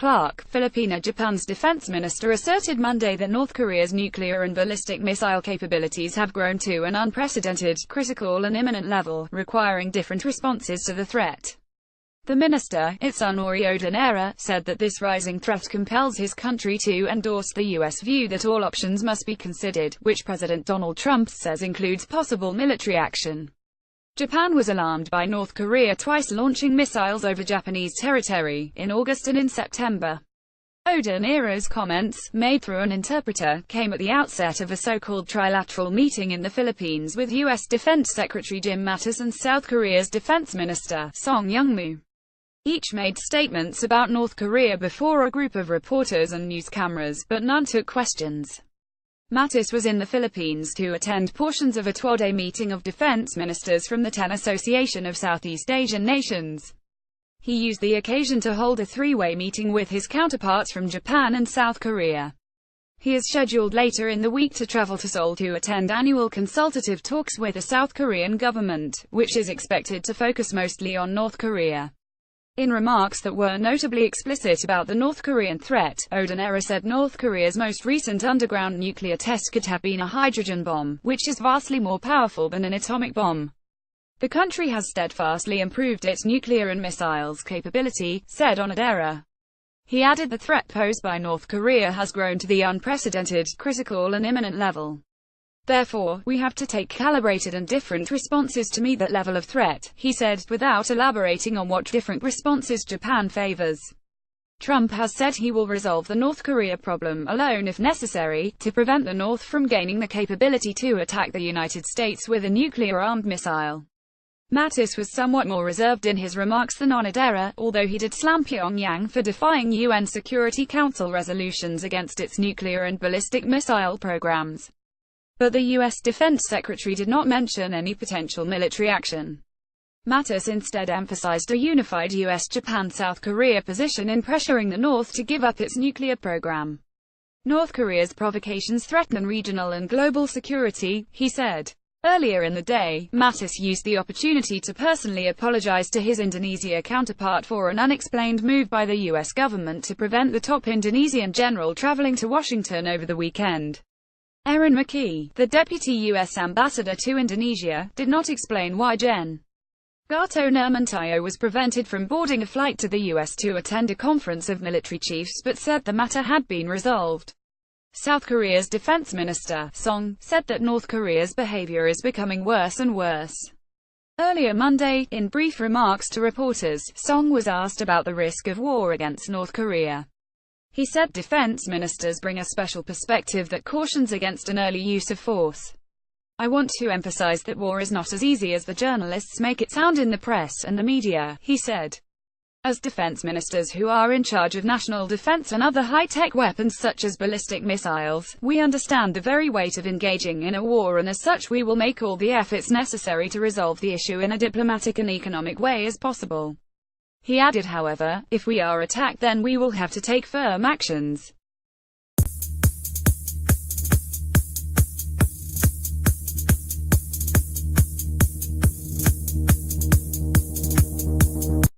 Clark, Japan's defense minister, asserted Monday that North Korea's nuclear and ballistic missile capabilities have grown to an unprecedented, critical and imminent level, requiring different responses to the threat. The minister, Itsunori Odonera, said that this rising threat compels his country to endorse the U.S. view that all options must be considered, which President Donald Trump says includes possible military action. Japan was alarmed by North Korea twice launching missiles over Japanese territory, in August and in September. Odonera's comments, made through an interpreter, came at the outset of a so-called trilateral meeting in the Philippines with U.S. Defense Secretary Jim Mattis and South Korea's Defense Minister, Youngmoo. Each made statements about North Korea before a group of reporters and news cameras, but none took questions. Mattis was in the Philippines to attend portions of a twoday meeting of defense ministers from the 10 Association of Southeast Asian Nations. He used the occasion to hold a three-way meeting with his counterparts from Japan and South Korea. He is scheduled later in the week to travel to Seoul to attend annual consultative talks with the South Korean government, which is expected to focus mostly on North Korea. In remarks that were notably explicit about the North Korean threat, Odonera said North Korea's most recent underground nuclear test could have been a hydrogen bomb, which is vastly more powerful than an atomic bomb. The country has steadfastly improved its nuclear and missiles capability, said Odonera. He added the threat posed by North Korea has grown to the unprecedented, critical and imminent level. Therefore, we have to take calibrated and different responses to meet that level of threat, he said, without elaborating on what different responses Japan favors. Trump has said he will resolve the North Korea problem alone if necessary, to prevent the North from gaining the capability to attack the United States with a nuclear-armed missile. Mattis was somewhat more reserved in his remarks than Odonera, although he did slam Pyongyang for defying UN Security Council resolutions against its nuclear and ballistic missile programs. But the U.S. Defense Secretary did not mention any potential military action. Mattis instead emphasized a unified U.S.-Japan-South Korea position in pressuring the North to give up its nuclear program. North Korea's provocations threaten regional and global security, he said. Earlier in the day, Mattis used the opportunity to personally apologize to his Indonesia counterpart for an unexplained move by the U.S. government to prevent the top Indonesian general traveling to Washington over the weekend. Erin McKee, the deputy U.S. ambassador to Indonesia, did not explain why Gen. Gatot Nurmantio was prevented from boarding a flight to the U.S. to attend a conference of military chiefs but said the matter had been resolved. South Korea's defense minister, Song, said that North Korea's behavior is becoming worse and worse. Earlier Monday, in brief remarks to reporters, Song was asked about the risk of war against North Korea. He said defense ministers bring a special perspective that cautions against an early use of force. I want to emphasize that war is not as easy as the journalists make it sound in the press and the media, he said. As defense ministers who are in charge of national defense and other high-tech weapons such as ballistic missiles, we understand the very weight of engaging in a war, and as such we will make all the efforts necessary to resolve the issue in a diplomatic and economic way as possible. He added, however, if we are attacked then we will have to take firm actions.